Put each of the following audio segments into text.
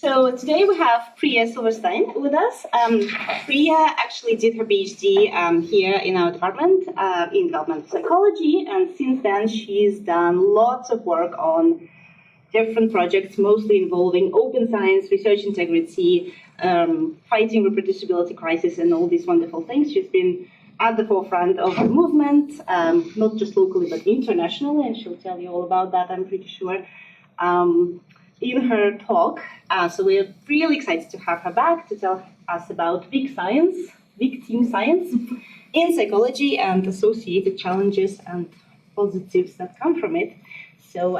So today we have Priya Silverstein with us. Priya actually did her PhD here in our department in developmental psychology, and since then she's done lots of work on different projects, mostly involving open science, research integrity, fighting reproducibility crisis, and all these wonderful things. She's been at the forefront of the movement, not just locally but internationally, and she'll tell you all about that, I'm pretty sure, in her talk. So we're really excited to have her back to tell us about big team science in psychology and associated challenges and positives that come from it. So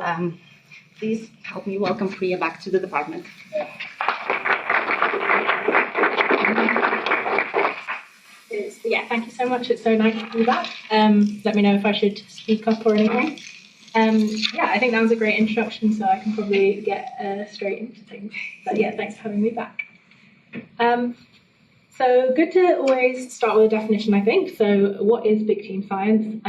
please help me welcome Priya back to the department. Yeah, thank you so much. It's so nice to be back. Let me know if I should speak up or anything. Yeah, I think that was a great introduction, so I can probably get straight into things. But yeah, thanks for having me back. So good to always start with a definition, I think. So what is big team science?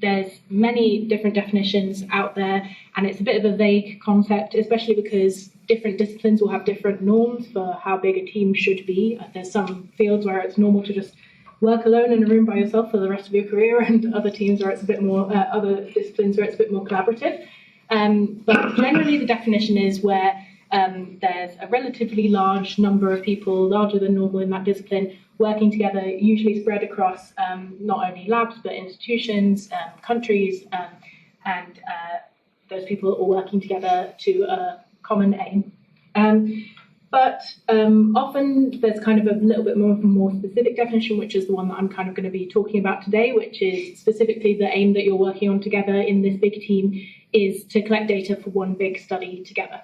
There's many different definitions out there, and it's a bit of a vague concept, especially because different disciplines will have different norms for how big a team should be. There's some fields where it's normal to just work alone in a room by yourself for the rest of your career, and other teams where it's a bit more, other disciplines where it's a bit more collaborative. But generally the definition is where there's a relatively large number of people, larger than normal in that discipline, working together, usually spread across not only labs, but institutions, countries, and those people all working together to a common aim. But often there's kind of a little bit more of a more specific definition, which is the one that I'm kind of going to be talking about today, which is specifically the aim that you're working on together in this big team is to collect data for one big study together.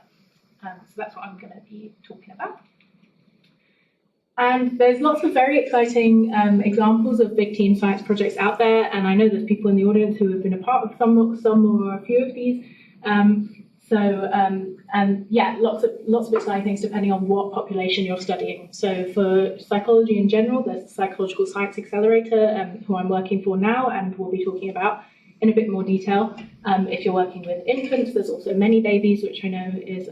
So that's what I'm going to be talking about. And there's lots of very exciting examples of big team science projects out there, and I know there's people in the audience who have been a part of some or a few of these. And yeah, lots of exciting things depending on what population you're studying. So for psychology in general, there's the Psychological Science Accelerator, who I'm working for now and we'll be talking about in a bit more detail. If you're working with infants, there's also Many Babies, which I know is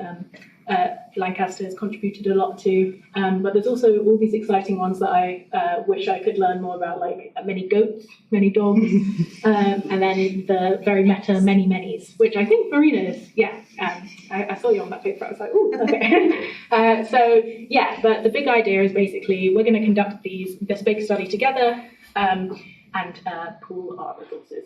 Lancaster has contributed a lot to. But there's also all these exciting ones that I wish I could learn more about, like Many Goats, Many Dogs, and then the very meta Many Manys, which I think Marina is, yeah. I saw you on that paper, I was like, ooh, okay. So yeah, but the big idea is basically we're going to conduct this big study together and pool our resources.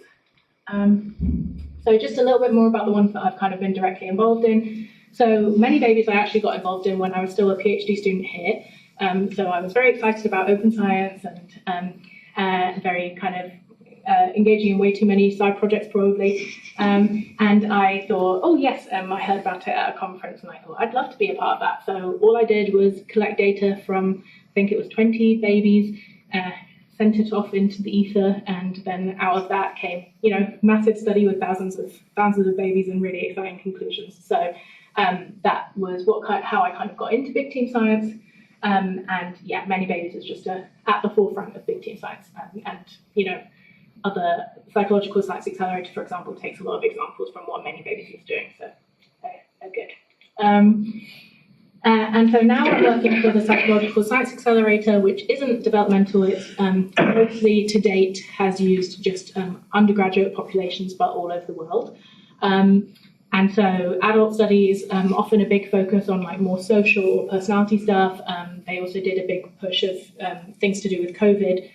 So just a little bit more about the ones that I've kind of been directly involved in. So Many Babies I actually got involved in when I was still a PhD student here. So I was very excited about open science and very kind of engaging in way too many side projects probably. And I thought, oh yes, I heard about it at a conference and I thought I'd love to be a part of that. So all I did was collect data from, I think it was 20 babies, sent it off into the ether, and then out of that came, massive study with thousands of babies and really exciting conclusions. So that was how I kind of got into big team science. And yeah, Many Babies is just at the forefront of big team science. And other Psychological Science Accelerator, for example, takes a lot of examples from what Many Babies is doing. So they're good. And so now I'm working for the Psychological Science Accelerator, which isn't developmental. It's mostly to date has used just undergraduate populations, but all over the world. And so adult studies, often a big focus on like more social or personality stuff. They also did a big push of things to do with COVID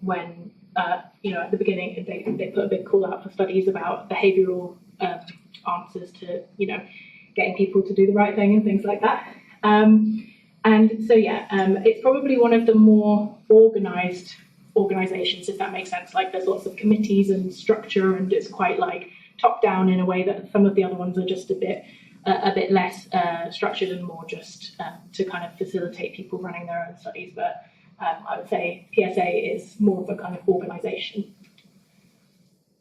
when, at the beginning, they put a big call out for studies about behavioral answers to, getting people to do the right thing and things like that. And so, yeah, it's probably one of the more organized organizations, if that makes sense. Like there's lots of committees and structure, and it's quite like top down in a way that some of the other ones are just a bit less structured and more just to kind of facilitate people running their own studies. But I would say PSA is more of a kind of organization.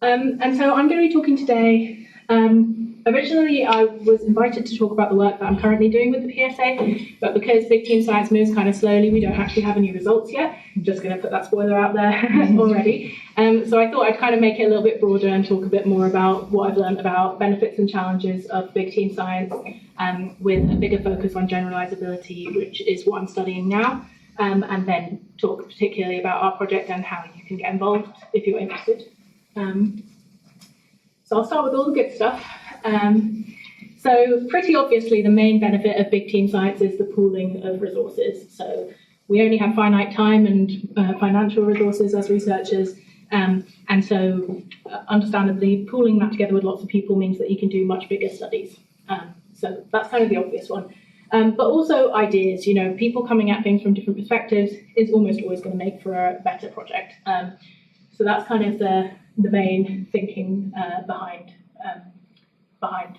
And so I'm going to be talking today Originally, I was invited to talk about the work that I'm currently doing with the PSA, but because big team science moves kind of slowly, we don't actually have any results yet. I'm just going to put that spoiler out there already. So I thought I'd kind of make it a little bit broader and talk a bit more about what I've learned about benefits and challenges of big team science, with a bigger focus on generalisability, which is what I'm studying now, and then talk particularly about our project and how you can get involved if you're interested. So I'll start with all the good stuff. So pretty obviously, the main benefit of big team science is the pooling of resources. So we only have finite time and financial resources as researchers. And so understandably, pooling that together with lots of people means that you can do much bigger studies. So that's kind of the obvious one. But also ideas, people coming at things from different perspectives is almost always going to make for a better project. So that's kind of the main thinking behind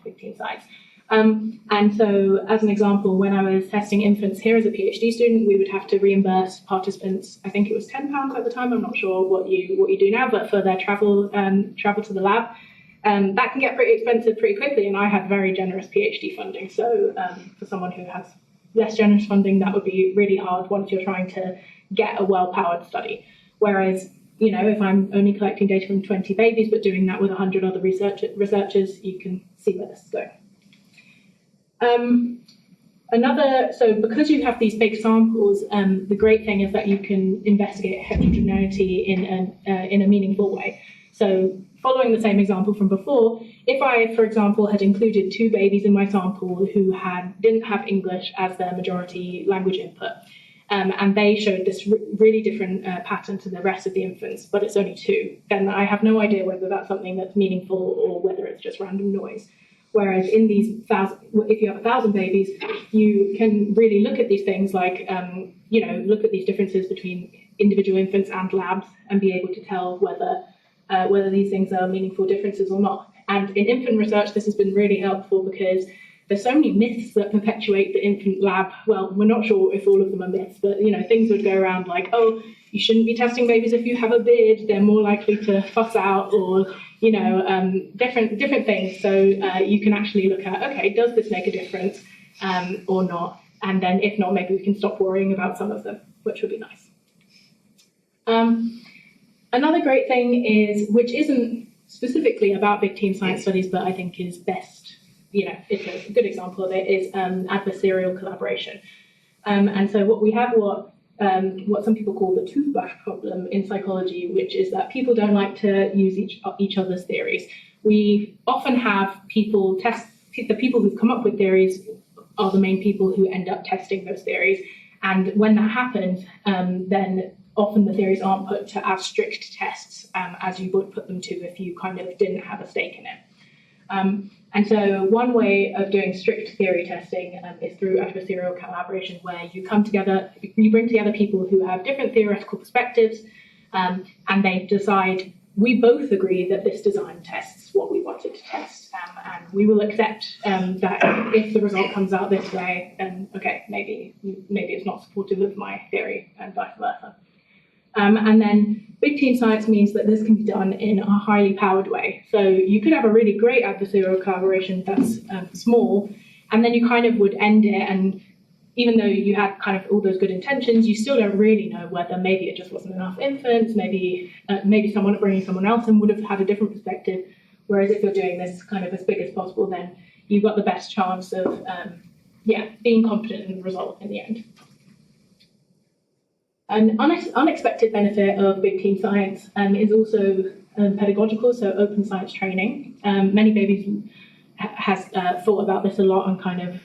big team science. And so, as an example, when I was testing infants here as a PhD student, we would have to reimburse participants. I think it was £10 at the time. I'm not sure what you do now, but for their travel to the lab, that can get pretty expensive pretty quickly. And I had very generous PhD funding, so for someone who has less generous funding, that would be really hard once you're trying to get a well-powered study. Whereas, if I'm only collecting data from 20 babies, but doing that with 100 other researchers, you can see where this is going. So because you have these big samples, the great thing is that you can investigate heterogeneity in a meaningful way. So following the same example from before, if I, for example, had included 2 babies in my sample who didn't have English as their majority language input, and they showed this really different pattern to the rest of the infants, but it's only 2, then I have no idea whether that's something that's meaningful or whether it's just random noise. Whereas in these if you have 1,000 babies, you can really look at these things like, look at these differences between individual infants and labs and be able to tell whether these things are meaningful differences or not. And in infant research, this has been really helpful because there's so many myths that perpetuate the infant lab. Well, we're not sure if all of them are myths, but things would go around like, oh, you shouldn't be testing babies if you have a beard, they're more likely to fuss out, or different things. So you can actually look at, okay, does this make a difference or not? And then if not, maybe we can stop worrying about some of them, which would be nice. Another great thing is, which isn't specifically about big team science studies, but I think is best, it's a good example of it, is adversarial collaboration. And so what we have, what some people call the toothbrush problem in psychology, which is that people don't like to use each other's theories. We often have people the people who've come up with theories are the main people who end up testing those theories. And when that happens, then often the theories aren't put to as strict tests as you would put them to if you kind of didn't have a stake in it. And so one way of doing strict theory testing is through adversarial collaboration, where you bring together people who have different theoretical perspectives, and they decide, we both agree that this design tests what we wanted to test, and we will accept that if the result comes out this way, then okay, maybe it's not supportive of my theory, and vice versa. And then big team science means that this can be done in a highly powered way. So you could have a really great adversarial collaboration that's small, and then you kind of would end it, and even though you had kind of all those good intentions, you still don't really know whether maybe it just wasn't enough infants, maybe someone bringing someone else in would have had a different perspective. Whereas if you're doing this kind of as big as possible, then you've got the best chance of being confident in the result in the end. An unexpected benefit of big team science is also pedagogical, so open science training. Many babies has thought about this a lot and kind of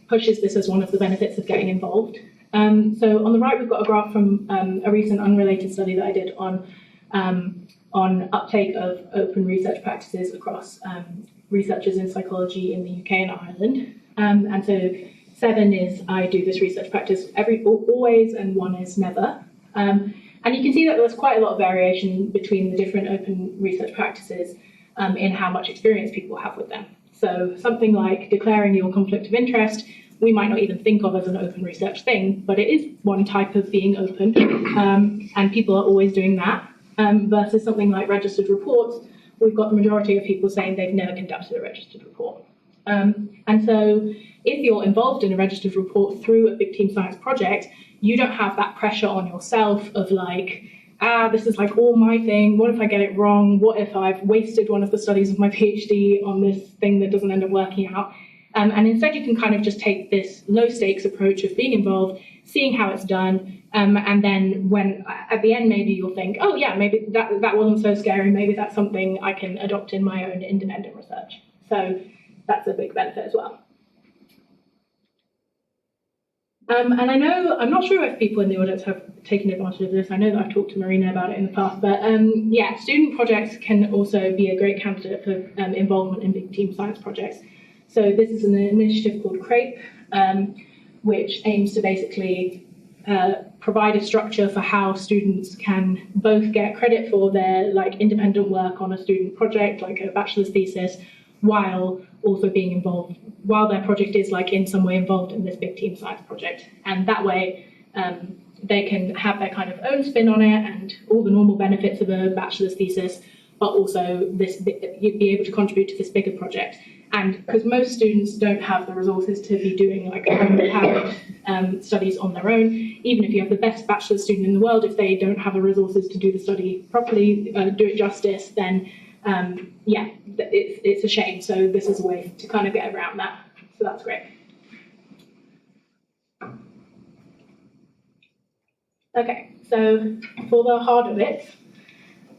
pushes this as one of the benefits of getting involved. So on the right, we've got a graph from a recent unrelated study that I did on uptake of open research practices across researchers in psychology in the UK and Ireland. And so 7 is I do this research practice always, and 1 is never. And you can see that there's quite a lot of variation between the different open research practices in how much experience people have with them. So something like declaring your conflict of interest, we might not even think of as an open research thing, but it is one type of being open, and people are always doing that, versus something like registered reports, we've got the majority of people saying they've never conducted a registered report. And so if you're involved in a registered report through a big team science project, you don't have that pressure on yourself of like, this is like all my thing. What if I get it wrong? What if I've wasted one of the studies of my PhD on this thing that doesn't end up working out? And instead you can kind of just take this low stakes approach of being involved, seeing how it's done, and then when at the end maybe you'll think, oh yeah, maybe that wasn't so scary, maybe that's something I can adopt in my own independent research. So that's a big benefit as well. And I know, I'm not sure if people in the audience have taken advantage of this. I know that I've talked to Marina about it in the past, but yeah, student projects can also be a great candidate for involvement in big team science projects. So this is an initiative called CRAPE, which aims to basically provide a structure for how students can both get credit for their like independent work on a student project, like a bachelor's thesis, while also being involved, while their project is like in some way involved in this big team science project. And that way they can have their kind of own spin on it and all the normal benefits of a bachelor's thesis, but also you'd be able to contribute to this bigger project. And because most students don't have the resources to be doing like studies on their own, even if you have the best bachelor's student in the world, if they don't have the resources to do the study properly, do it justice, then yeah, it's a shame. So this is a way to kind of get around that. So that's great. Okay, so for the harder bits,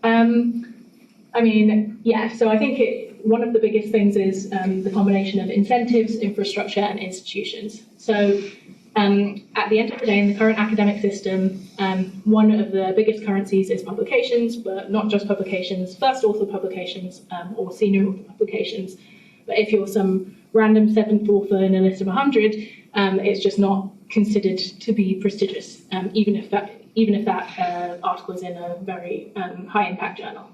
I mean, yeah, so I think one of the biggest things is the combination of incentives, infrastructure, and institutions. So at the end of the day, in the current academic system, one of the biggest currencies is publications, but not just publications, first author publications or senior author publications. But if you're some random seventh author in a list of 100, it's just not considered to be prestigious, even if that article is in a very high impact journal.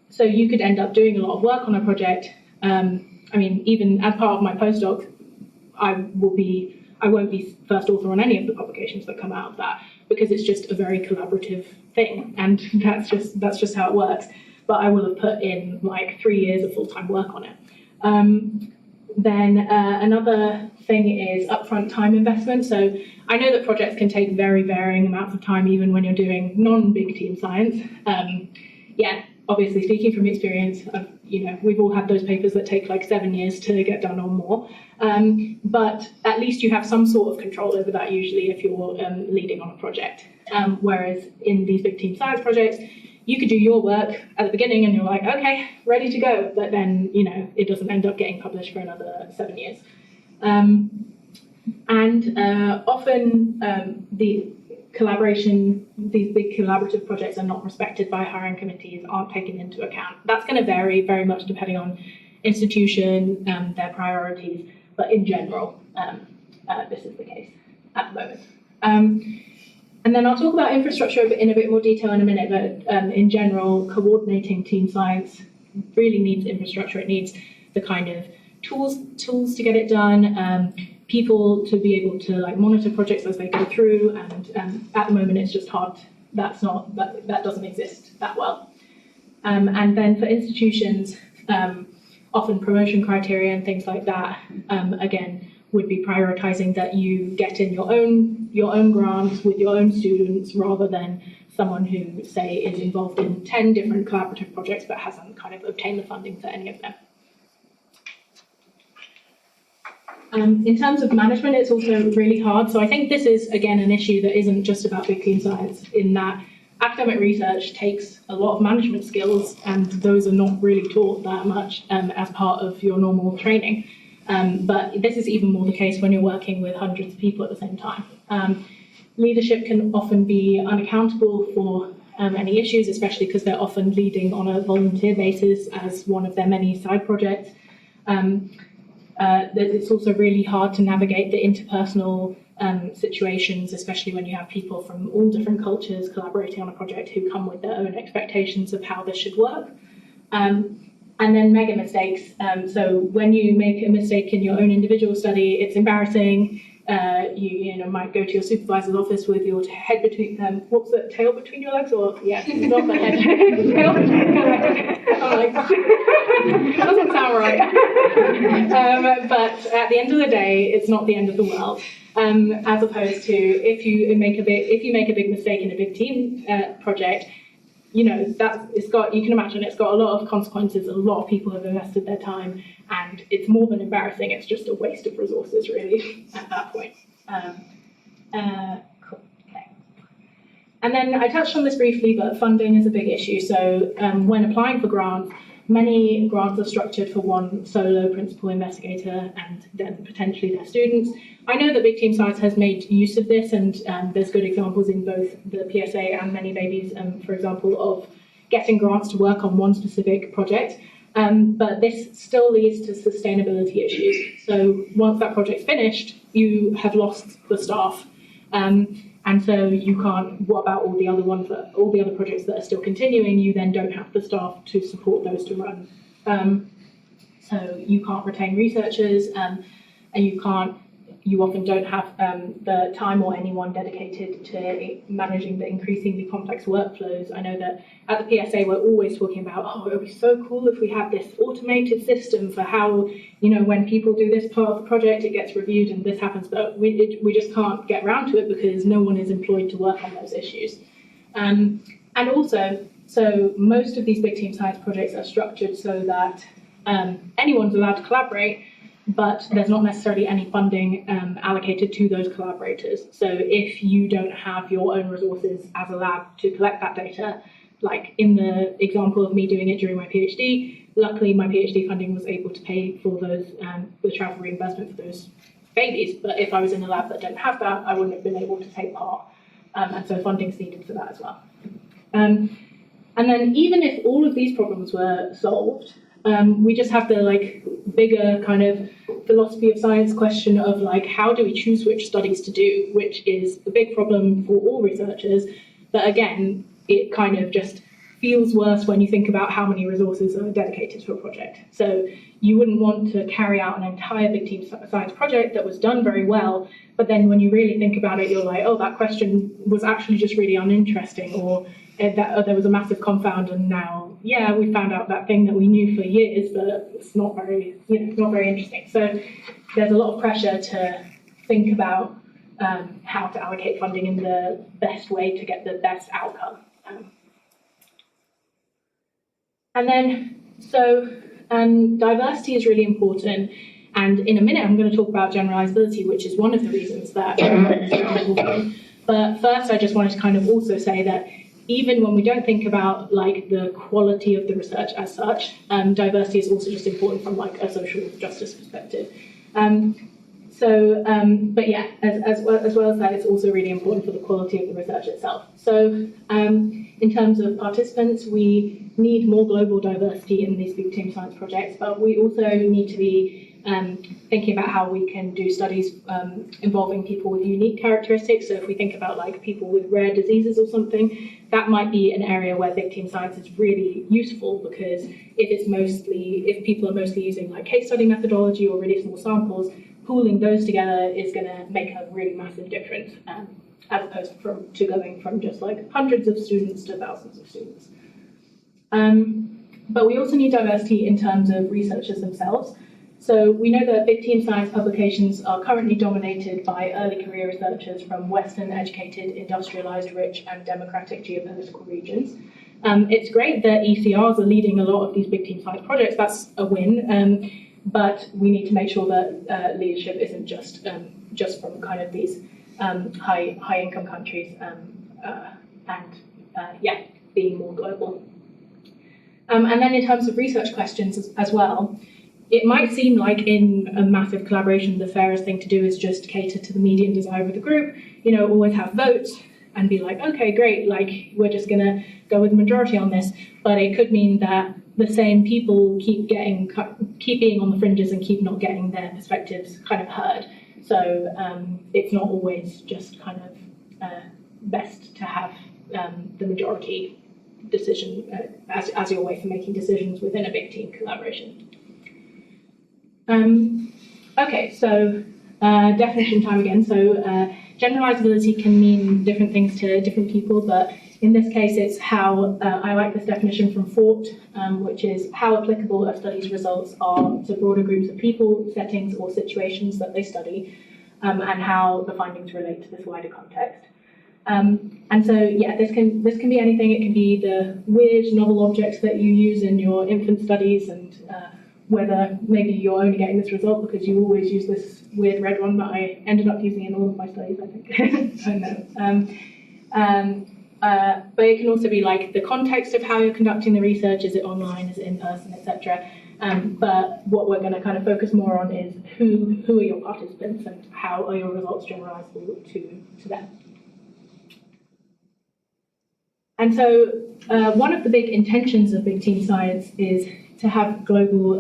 So you could end up doing a lot of work on a project. I mean, even as part of my postdoc, I won't be first author on any of the publications that come out of that, because it's just a very collaborative thing, and that's just how it works. But I will have put in like 3 years of full-time work on it. Then another thing is upfront time investment. So I know that projects can take very varying amounts of time, even when you're doing non-big team science. Yeah, obviously speaking from experience, we've all had those papers that take like 7 years to get done or more. But at least you have some sort of control over that usually if you're leading on a project. Whereas in these big team science projects, you could do your work at the beginning and you're like, okay, ready to go. But then, it doesn't end up getting published for another 7 years. Often the collaboration, these big collaborative projects are not respected by hiring committees, aren't taken into account. That's going to vary very much depending on institution, their priorities, but in general, this is the case at the moment. And then I'll talk about infrastructure in a bit more detail in a minute, but in general, coordinating team science really needs infrastructure. It needs the kind of tools to get it done, people to be able to like monitor projects as they go through, and at the moment it's just hard. That doesn't exist that well. And then for institutions, often promotion criteria and things like that, again, would be prioritizing that you get in your own grants with your own students, rather than someone who, say, is involved in 10 different collaborative projects but hasn't kind of obtained the funding for any of them. In terms of management, it's also really hard. So I think this is, again, an issue that isn't just about big team science, in that academic research takes a lot of management skills, and those are not really taught that much as part of your normal training. But this is even more the case when you're working with hundreds of people at the same time. Leadership can often be unaccountable for any issues, especially because they're often leading on a volunteer basis as one of their many side projects. It's also really hard to navigate the interpersonal situations, especially when you have people from all different cultures collaborating on a project who come with their own expectations of how this should work. And then mega mistakes. So when you make a mistake in your own individual study, it's embarrassing. you might go to your supervisor's office with your head between what's the tail between your legs, or yeah, not the head, tail between your legs. I'm like, doesn't sound right. But at the end of the day, it's not the end of the world. As opposed to if you make a big mistake in a big team project, you can imagine it's got a lot of consequences. A lot of people have invested their time, and it's more than embarrassing. It's just a waste of resources, really, at that point. Cool. Okay. And then I touched on this briefly, but funding is a big issue. So when applying for grants, many grants are structured for one solo principal investigator and then potentially their students. I know that Big Team Science has made use of this, and there's good examples in both the PSA and Many Babies, for example, of getting grants to work on one specific project. But this still leads to sustainability issues. So once that project's finished, you have lost the staff. And so you can't, what about all the other projects that are still continuing? You then don't have the staff to support those to run. So you can't retain researchers, and you often don't have the time or anyone dedicated to managing the increasingly complex workflows. I know that at the PSA we're always talking about, oh, it would be so cool if we had this automated system for how, when people do this part of the project, it gets reviewed and this happens, but we just can't get around to it because no one is employed to work on those issues. And also, so most of these Big Team Science projects are structured so that anyone's allowed to collaborate, but there's not necessarily any funding allocated to those collaborators. So if you don't have your own resources as a lab to collect that data, like in the example of me doing it during my PhD, luckily my PhD funding was able to pay for those the travel reimbursement for those babies. But if I was in a lab that didn't have that, I wouldn't have been able to take part. And so funding's needed for that as well. And then even if all of these problems were solved, we just have the bigger kind of philosophy of science question of how do we choose which studies to do, which is a big problem for all researchers. But again, it kind of just feels worse when you think about how many resources are dedicated to a project. So you wouldn't want to carry out an entire Big Team Science project that was done very well, but then when you really think about it, you're like, oh, that question was actually just really uninteresting, or there was a massive confound, and now, yeah, we found out that thing that we knew for years, but it's not very, not very interesting. So there's a lot of pressure to think about how to allocate funding in the best way to get the best outcome. And then, so diversity is really important. And in a minute, I'm going to talk about generalisability, which is one of the reasons that it's important. But first, I just wanted to kind of also say that even when we don't think about the quality of the research as such, diversity is also just important from a social justice perspective. But yeah, as well as that, it's also really important for the quality of the research itself. So in terms of participants, we need more global diversity in these Big Team Science projects, but we also need to be thinking about how we can do studies involving people with unique characteristics. So if we think about people with rare diseases or something, that might be an area where Big Team Science is really useful, because if people are mostly using case study methodology or really small samples, pooling those together is going to make a really massive difference, as opposed to going from just hundreds of students to thousands of students. But we also need diversity in terms of researchers themselves. So we know that Big Team Science publications are currently dominated by early career researchers from Western educated, industrialized, rich and democratic geopolitical regions. It's great that ECRs are leading a lot of these Big Team Science projects. That's a win. But we need to make sure that leadership isn't just from kind of these high income countries being more global. And then in terms of research questions as well, it might seem like in a massive collaboration, the fairest thing to do is just cater to the median desire of the group, always have votes and be okay, great, we're just gonna go with the majority on this. But it could mean that the same people keep being on the fringes and keep not getting their perspectives kind of heard. So it's not always just kind of best to have the majority decision as your way for making decisions within a big team collaboration. Okay, so Definition time again. So generalizability can mean different things to different people, but in this case it's how, I like this definition from Fort, which is how applicable a study's results are to broader groups of people, settings or situations that they study, and how the findings relate to this wider context. And so, yeah, this can be anything. It can be the weird novel objects that you use in your infant studies, and whether maybe you're only getting this result because you always use this weird red one that I ended up using in all of my studies, I think. I know. But it can also be like the context of how you're conducting the research. Is it online? Is it in person, etc. But what we're going to kind of focus more on is who are your participants and how are your results generalizable to them. And so one of the big intentions of big team science is to have global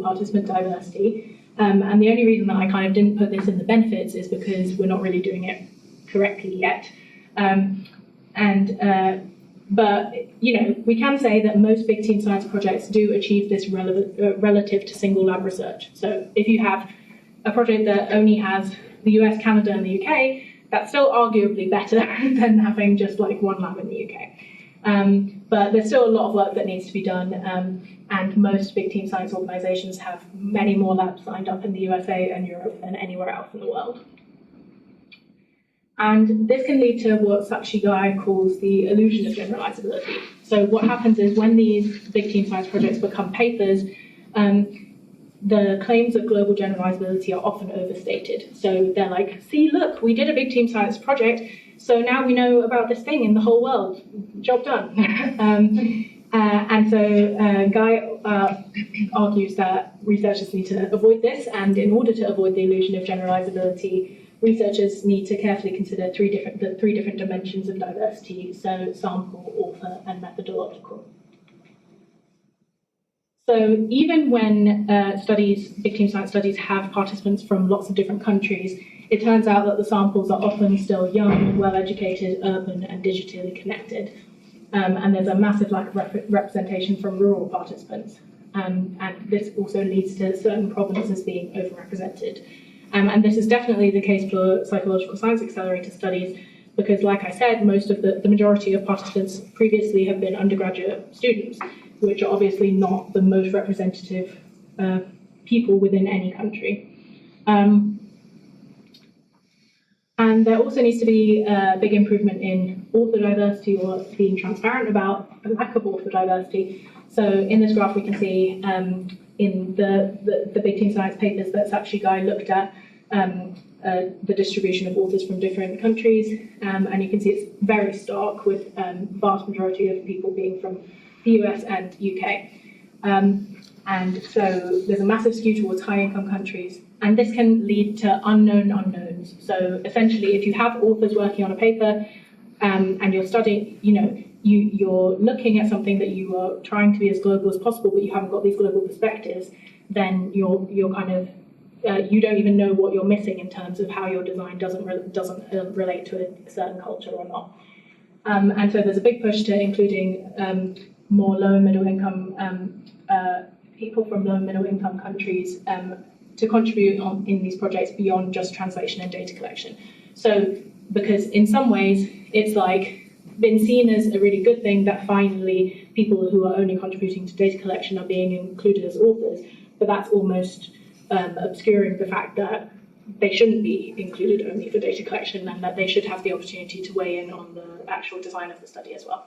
participant diversity. And the only reason that I kind of didn't put this in the benefits is because we're not really doing it correctly yet. But you know, we can say that most big team science projects do achieve this relative to single lab research. So if you have a project that only has the US, Canada, and the UK, that's still arguably better than having just like one lab in the UK. But there's still a lot of work that needs to be done, and most big team science organizations have many more labs signed up in the USA and Europe than anywhere else in the world. And this can lead to what Ghai calls the illusion of generalizability. So what happens is when these big team science projects become papers, the claims of global generalizability are often overstated. So they're like, see, look, we did a big team science project, so now we know about this thing in the whole world. Job done. And so Ghai argues that researchers need to avoid this, and in order to avoid the illusion of generalizability, researchers need to carefully consider the three different dimensions of diversity, so sample, author, and methodological. So even when big team science studies have participants from lots of different countries, it turns out that the samples are often still young, well-educated, urban, and digitally connected. And there's a massive lack of representation from rural participants. And this also leads to certain provinces being overrepresented. And this is definitely the case for psychological science accelerator studies, because like I said, most of the majority of participants previously have been undergraduate students, which are obviously not the most representative people within any country. And there also needs to be a big improvement in author diversity, or being transparent about the lack of author diversity. So in this graph we can see in the big team science papers that Ghai looked at the distribution of authors from different countries, and you can see it's very stark, with vast majority of people being from the US and UK. And so there's a massive skew towards high-income countries, and this can lead to unknown unknowns. So essentially, if you have authors working on a paper and you're studying, you're looking at something that you are trying to be as global as possible, but you haven't got these global perspectives, then you're kind of you don't even know what you're missing in terms of how your design doesn't relate to a certain culture or not. And so there's a big push to including more low and middle income people from low and middle income countries to contribute in these projects beyond just translation and data collection. So because in some ways it's like been seen as a really good thing that finally people who are only contributing to data collection are being included as authors, but that's almost obscuring the fact that they shouldn't be included only for data collection, and that they should have the opportunity to weigh in on the actual design of the study as well.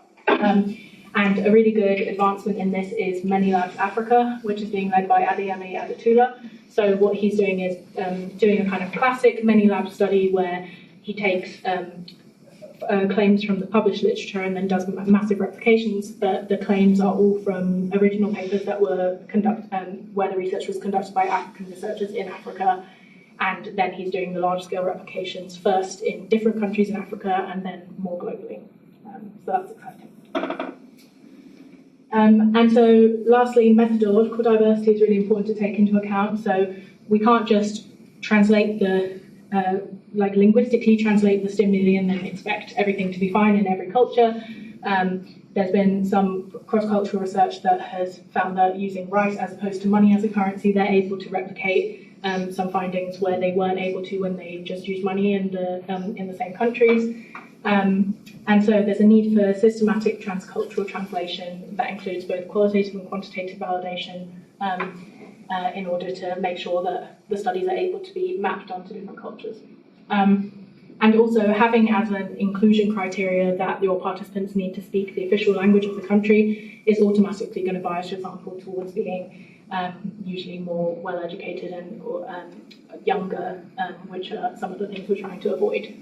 And a really good advancement in this is Many Labs Africa, which is being led by Adeyemi Adetulla. So what he's doing is doing a kind of classic Many Labs study where he takes claims from the published literature and then does massive replications, but the claims are all from original papers that were where the research was conducted by African researchers in Africa, and then he's doing the large-scale replications first in different countries in Africa and then more globally. So that's exciting. And so lastly, methodological diversity is really important to take into account. So we can't just translate linguistically translate the stimuli and then expect everything to be fine in every culture. There's been some cross-cultural research that has found that using rice as opposed to money as a currency, they're able to replicate some findings where they weren't able to when they just used money in the same countries. And so there's a need for systematic transcultural translation that includes both qualitative and quantitative validation in order to make sure that the studies are able to be mapped onto different cultures. And also having as an inclusion criteria that your participants need to speak the official language of the country is automatically going to bias your sample towards being usually more well-educated and younger, which are some of the things we're trying to avoid.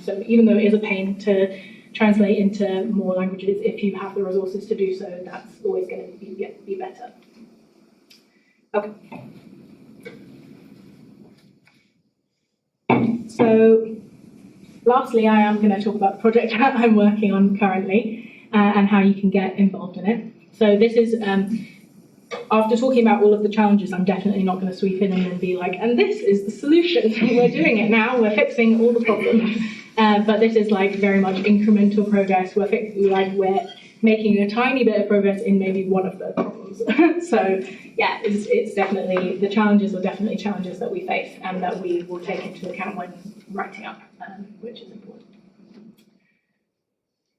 So even though it is a pain to translate into more languages, if you have the resources to do so, that's always going to be better. Okay. So lastly, I am going to talk about the project that I'm working on currently and how you can get involved in it. So this is, after talking about all of the challenges, I'm definitely not going to sweep in and then be like, and this is the solution. We're doing it now. We're fixing all the problems. But this is like very much incremental progress. We're making a tiny bit of progress in maybe one of the problems. So yeah, it's definitely, the challenges are definitely challenges that we face and that we will take into account when writing up, which is important.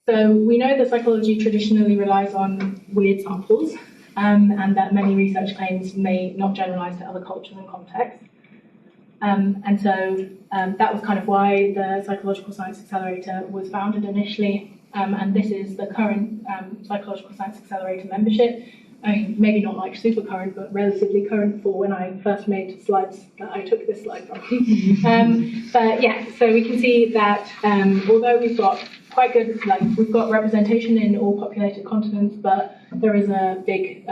So we know that psychology traditionally relies on weird samples, and that many research claims may not generalize to other cultures and contexts. And so that was kind of why the Psychological Science Accelerator was founded initially. And this is the current Psychological Science Accelerator membership. I mean, maybe not like super current, but relatively current for when I first made slides that I took this slide from. But yeah, so we can see that although we've got quite good, we've got representation in all populated continents, but there is a big,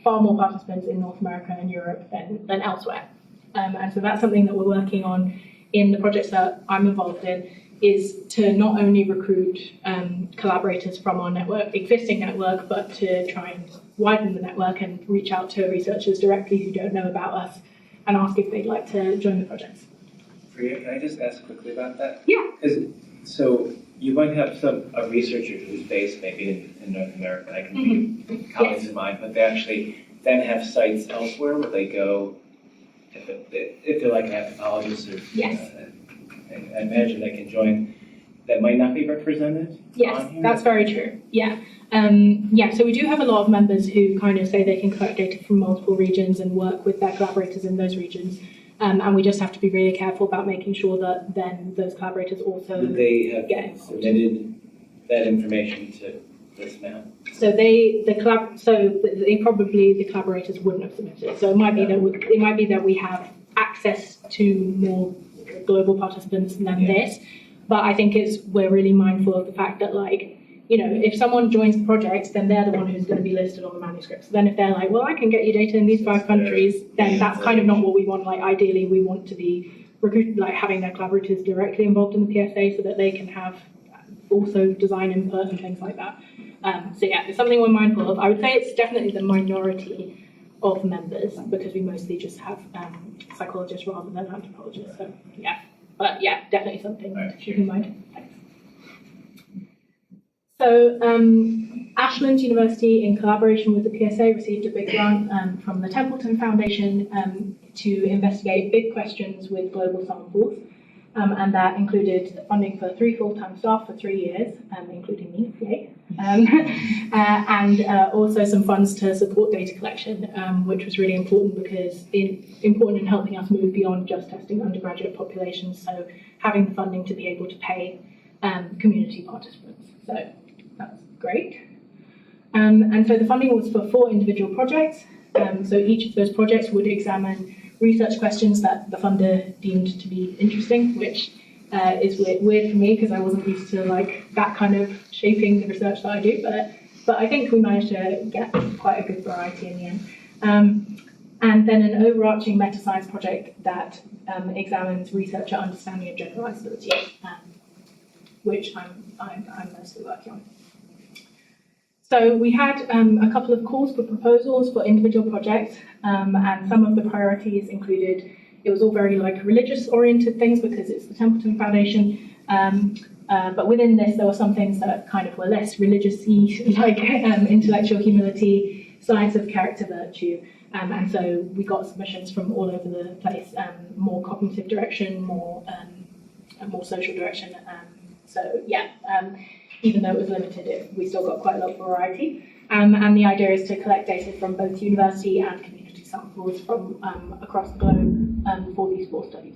far more participants in North America and Europe than elsewhere. And so that's something that we're working on in the projects that I'm involved in, is to not only recruit collaborators from our existing network, but to try and widen the network and reach out to researchers directly who don't know about us and ask if they'd like to join the projects. Priya, can I just ask quickly about that? Yeah. So you might have a researcher who's based maybe in North America, I can think of colleagues of mine, but they actually then have sites elsewhere where they go, if they're like an anthropologist or yes. I imagine they can join that might not be represented? Yes, that's very true. Yeah. So we do have a lot of members who kind of say they can collect data from multiple regions and work with their collaborators in those regions. And we just have to be really careful about making sure that then those collaborators also they have submitted that information to this map. So the collaborators wouldn't have submitted it. So it might be that we have access to more global participants than this, but I think we're really mindful of the fact that if someone joins the project, then they're the one who's going to be listed on the manuscript. So then if they're like, well, I can get you data in these 5 countries, then that's kind of not what we want. Ideally, we want to be having their collaborators directly involved in the PSA so that they can have also design input and things like that. So yeah, it's something we're mindful of. I would say it's definitely the minority of members because we mostly just have psychologists rather than anthropologists. So yeah, but yeah, definitely something to keep in mind. Thanks. So Ashland University, in collaboration with the PSA, received a big grant from the Templeton Foundation to investigate big questions with global samples. And that included funding for 3 full-time staff for 3 years, including me, yay. And also some funds to support data collection, which was really important because important in helping us move beyond just testing undergraduate populations, so having the funding to be able to pay community participants. So that's great. And so the funding was for 4 individual projects. So each of those projects would examine research questions that the funder deemed to be interesting, which is weird for me because I wasn't used to that kind of shaping the research that I do, but I think we managed to get quite a good variety in the end. And then an overarching meta-science project that examines researcher understanding of generalisability, which I'm mostly working on. So we had a couple of calls for proposals for individual projects, and some of the priorities included, it was all very religious-oriented things because it's the Templeton Foundation, but within this there were some things that kind of were less religious-y, like intellectual humility, science of character virtue, And so we got submissions from all over the place, more cognitive direction, more social direction. So yeah, even though it was limited, we still got quite a lot of variety. And the idea is to collect data from both university and community samples from across the globe for these 4 studies.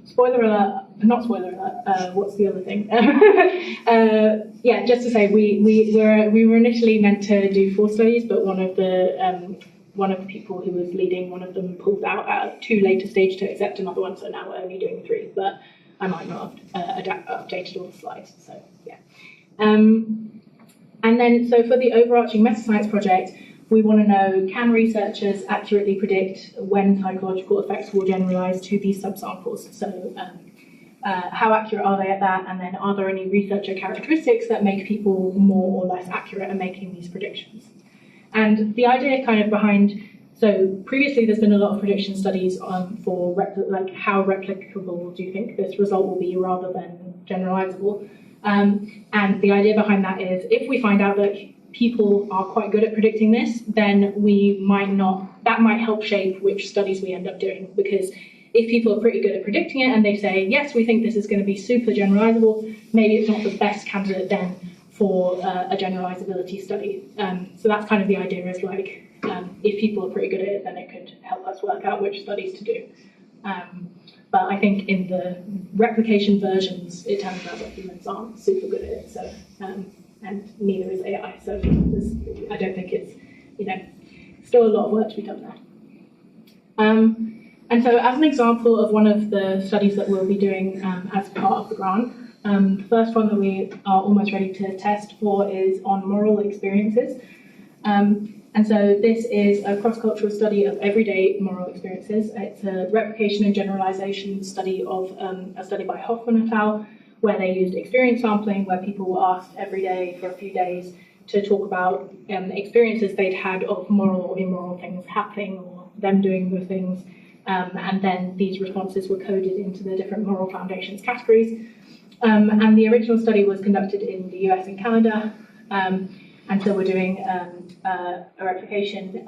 Spoiler alert, not spoiler alert, what's the other thing? Yeah, just to say, we were initially meant to do 4 studies, but one of the people who was leading one of them pulled out at too late a stage to accept another one, so now we're only doing 3, but I might not have updated all the slides, so yeah. And then, so for the overarching meta-science project, we want to know, can researchers accurately predict when psychological effects will generalize to these subsamples? So how accurate are they at that? And then are there any researcher characteristics that make people more or less accurate at making these predictions? And the idea kind of behind, so previously there's been a lot of prediction studies for like how replicable do you think this result will be rather than generalizable. And the idea behind that is if we find out that people are quite good at predicting this, then we might not, that might help shape which studies we end up doing, because if people are pretty good at predicting it and they say, yes, we think this is going to be super generalizable, maybe it's not the best candidate then for a generalizability study. So that's kind of the idea, is like, if people are pretty good at it, then it could help us work out which studies to do. But I think in the replication versions, it turns out that humans aren't super good at it, so, and neither is AI, so I don't think it's, still a lot of work to be done there. And so as an example of one of the studies that we'll be doing as part of the grant, the first one that we are almost ready to test for is on moral experiences. And so this is a cross-cultural study of everyday moral experiences. It's a replication and generalization study of a study by Hoffman et al., where they used experience sampling, where people were asked every day for a few days to talk about experiences they'd had of moral or immoral things happening, or them doing the things. And then these responses were coded into the different moral foundations categories. And the original study was conducted in the US and Canada. And so we're doing a replication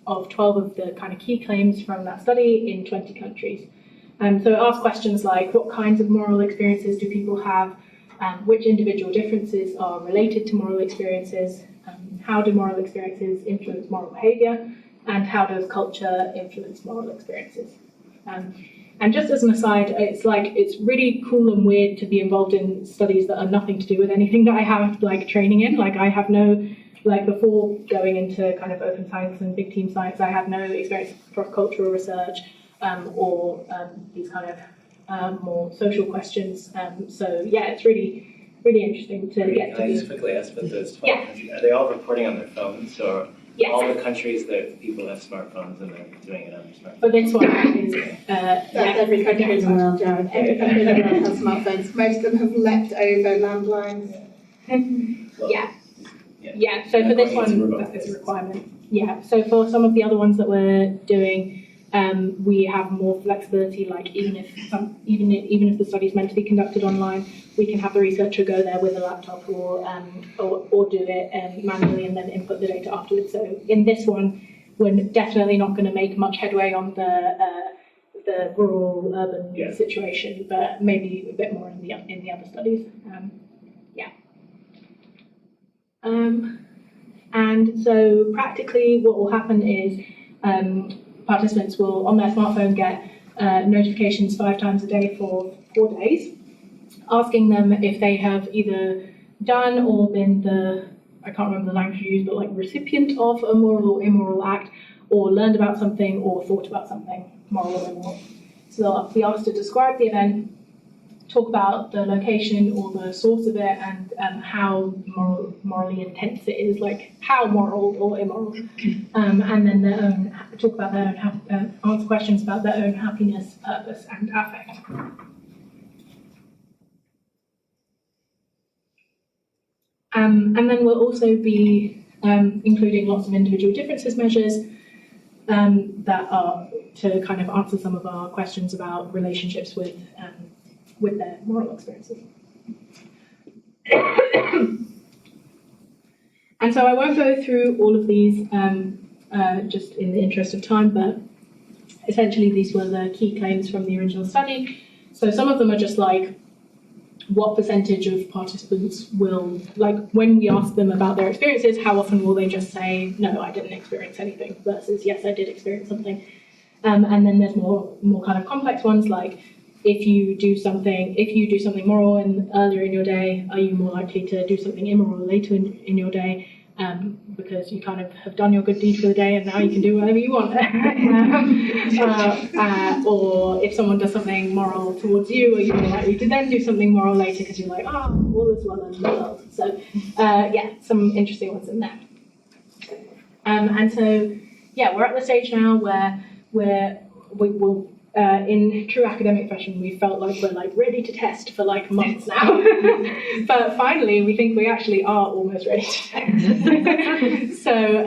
of 12 of the kind of key claims from that study in 20 countries. So it asks questions like, what kinds of moral experiences do people have? Which individual differences are related to moral experiences? How do moral experiences influence moral behavior? And how does culture influence moral experiences? And just as an aside, it's really cool and weird to be involved in studies that are nothing to do with anything that I have training in. I have no, before going into kind of open science and big team science, I had no experience of cross-cultural research or these kind of more social questions. So yeah, it's really, really interesting to get to. Can I just quickly ask about those 12 countries? Are they all reporting on their phones, or yes. All the countries that people have smartphones and they're doing it on their smartphones? But this one is every country in the world, Jared. Every country in the world has smartphones. Most of them have leapt over landlines. Well, yeah. So for this one, that's a requirement. Yeah. So for some of the other ones that we're doing, we have more flexibility. Like even if the study is meant to be conducted online, we can have the researcher go there with a laptop or do it manually and then input the data afterwards. So in this one, we're definitely not going to make much headway on the rural urban situation, but maybe a bit more in the other studies. And so practically, what will happen is participants will, on their smartphone, get notifications 5 times a day for 4 days, asking them if they have either done or been I can't remember the language used, but recipient of a moral or immoral act, or learned about something or thought about something, moral or immoral. So they'll be asked to describe the event, talk about the location or the source of it, and how morally intense it is, how moral or immoral, and then talk about their own, answer questions about their own happiness, purpose, and affect. And then we'll also be including lots of individual differences measures that are to kind of answer some of our questions about relationships with their moral experiences. And so I won't go through all of these just in the interest of time, but essentially these were the key claims from the original study. So some of them are just like, what percentage of participants will, like when we ask them about their experiences, how often will they just say, no, I didn't experience anything, versus yes, I did experience something. And then there's more kind of complex ones, like if you do something moral earlier in your day, are you more likely to do something immoral later in your day? Because you kind of have done your good deed for the day and now you can do whatever you want. Or if someone does something moral towards you, are you more likely to then do something moral later because you're like, all is well in the world. So yeah, some interesting ones in there. And so yeah, we're at the stage now where we will, in true academic fashion, we felt like we're like ready to test for like months now. But finally, we think we actually are almost ready to test. So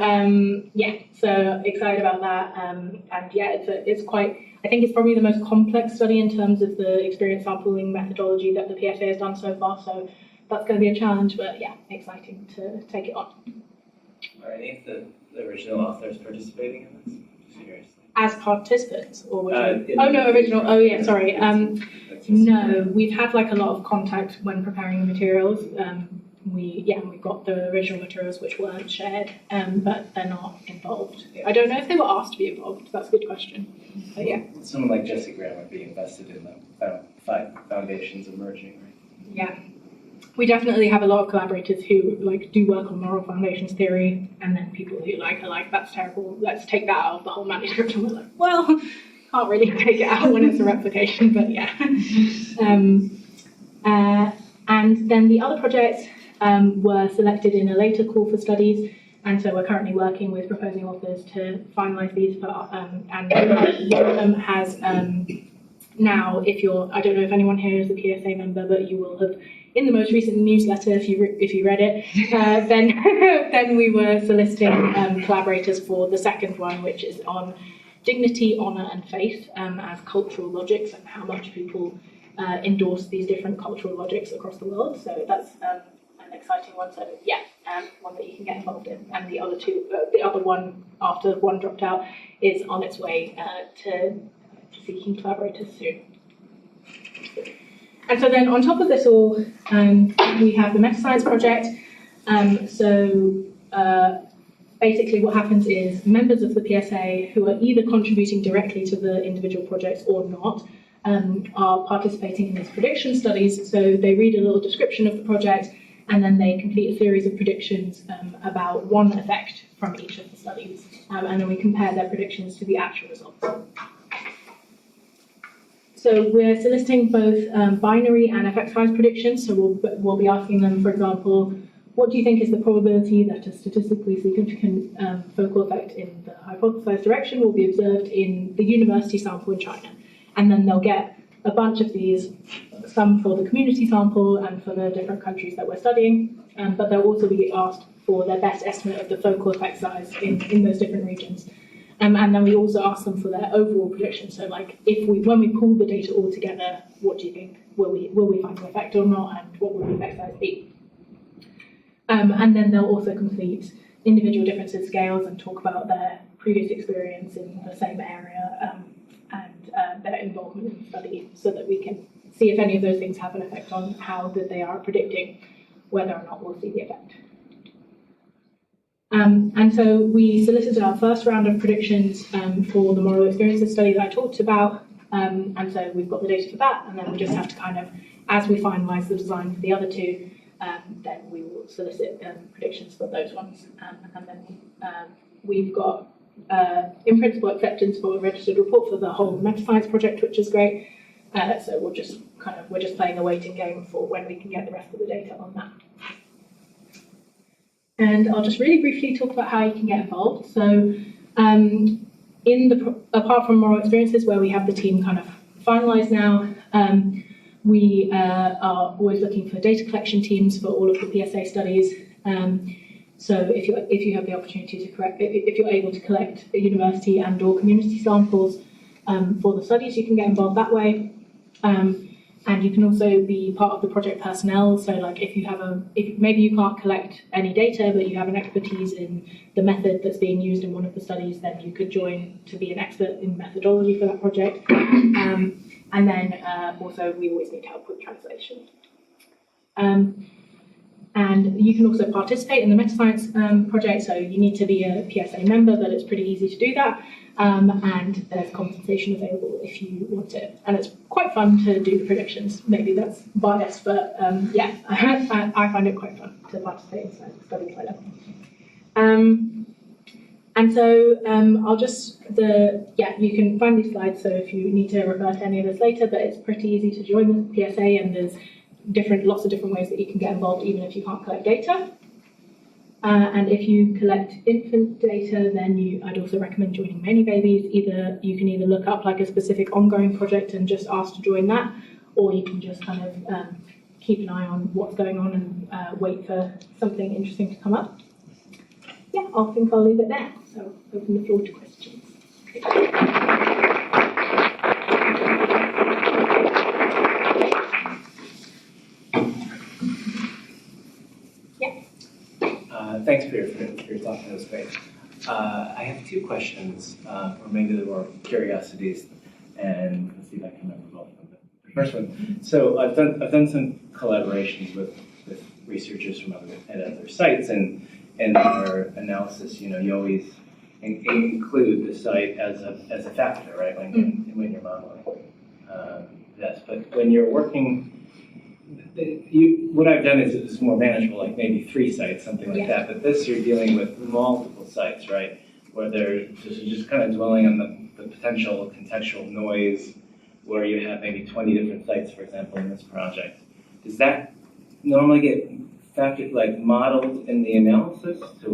yeah, so excited about that. And yeah, it's quite, I think it's probably the most complex study in terms of the experience sampling methodology that the PSA has done so far. So that's going to be a challenge, but yeah, exciting to take it on. Are any of the original authors participating in this? Just curious. As participants, or original. Oh yeah, sorry. No, we've had like a lot of contact when preparing the materials. We've got the original materials which weren't shared, but they're not involved. I don't know if they were asked to be involved. That's a good question. But yeah. Someone like Jesse Graham would be invested in the foundations emerging, right? Yeah. We definitely have a lot of collaborators who like do work on moral foundations theory, and then people who are like, that's terrible, let's take that out of the whole manuscript. And we're like, well, can't really take it out when it's a replication, but yeah. And then the other projects were selected in a later call for studies, and so we're currently working with proposing authors to finalise these for, and one of them has now, I don't know if anyone here is a PSA member, but you will have, in the most recent newsletter, if you read it, then we were soliciting collaborators for the second one, which is on dignity, honour and faith as cultural logics, and how much people endorse these different cultural logics across the world. So that's an exciting one. So yeah, one that you can get involved in. And the other one, after one dropped out, is on its way to seeking collaborators soon. And so then on top of this all, we have the meta-science project. Basically what happens is members of the PSA who are either contributing directly to the individual projects or not are participating in these prediction studies. So they read a little description of the project and then they complete a series of predictions about one effect from each of the studies. And then we compare their predictions to the actual results. So we're soliciting both binary and effect size predictions. So we'll be asking them, for example, what do you think is the probability that a statistically significant focal effect in the hypothesized direction will be observed in the university sample in China? And then they'll get a bunch of these, some for the community sample and for the different countries that we're studying, but they'll also be asked for their best estimate of the focal effect size in those different regions. And then we also ask them for their overall prediction. So like when we pull the data all together, what do you think? Will we find an effect or not? And what will the effect size be? And then they'll also complete individual differences scales and talk about their previous experience in the same area and their involvement in the study, so that we can see if any of those things have an effect on how good they are at predicting whether or not we'll see the effect. And so we solicited our first round of predictions for the moral experiences study that I talked about, and so we've got the data for that, and then we just have to kind of, as we finalise the design for the other two, then we will solicit predictions for those ones, and then we've got in principle acceptance for a registered report for the whole meta-science project, which is great. So we're just playing a waiting game for when we can get the rest of the data on that. And I'll just really briefly talk about how you can get involved. So apart from moral experiences, where we have the team kind of finalised now, we are always looking for data collection teams for all of the PSA studies. So if you have the opportunity to if you're able to collect university and/or community samples for the studies, you can get involved that way. And you can also be part of the project personnel. So like if maybe you can't collect any data, but you have an expertise in the method that's being used in one of the studies, then you could join to be an expert in methodology for that project. And then also we always need help with translation. And you can also participate in the meta-science project, so you need to be a PSA member, but it's pretty easy to do that. And there's compensation available if you want it. And it's quite fun to do the predictions. Maybe that's biased, but yeah, I find it quite fun to participate in studies like that. And so you can find these slides, so if you need to refer to any of this later, but it's pretty easy to join the PSA, and there's lots of different ways that you can get involved even if you can't collect data. And if you collect infant data, then I'd also recommend joining Many Babies. You can either look up like a specific ongoing project and just ask to join that, or you can just kind of keep an eye on what's going on and wait for something interesting to come up. Yeah, I think I'll leave it there. So open the floor to questions. Thanks, Priya, for your talk. That was great. I have two questions, or maybe they're more curiosities, and let's see if I can remember both of them. The first one, so I've done some collaborations with researchers from other sites, and in our analysis, you always include the site as a factor, right? When you're modeling this, but when you're working. What I've done is more manageable, like maybe 3 sites, something like that. But this, you're dealing with multiple sites, right? Where they're just kind of dwelling on the potential contextual noise, where you have maybe 20 different sites, for example, in this project. Does that normally get factored, like modeled in the analysis? So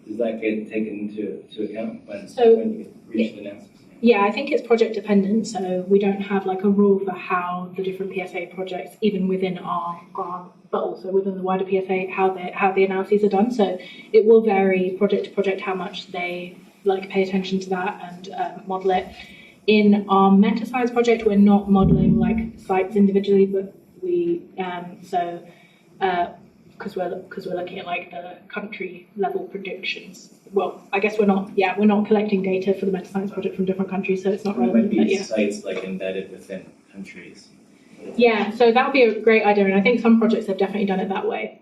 does that get taken into account when you reach the analysis? Yeah, I think it's project dependent, so we don't have like a rule for how the different PSA projects, even within our grant, but also within the wider PSA, how the analyses are done. So it will vary project to project how much they like pay attention to that and model it. In our meta-science project, we're not modeling like sites individually, but we because we're looking at like the country level predictions. Well, I guess we're not collecting data for the meta-science project from different countries, so it's not relevant. It might be sites like embedded within countries. Yeah, so that would be a great idea, and I think some projects have definitely done it that way.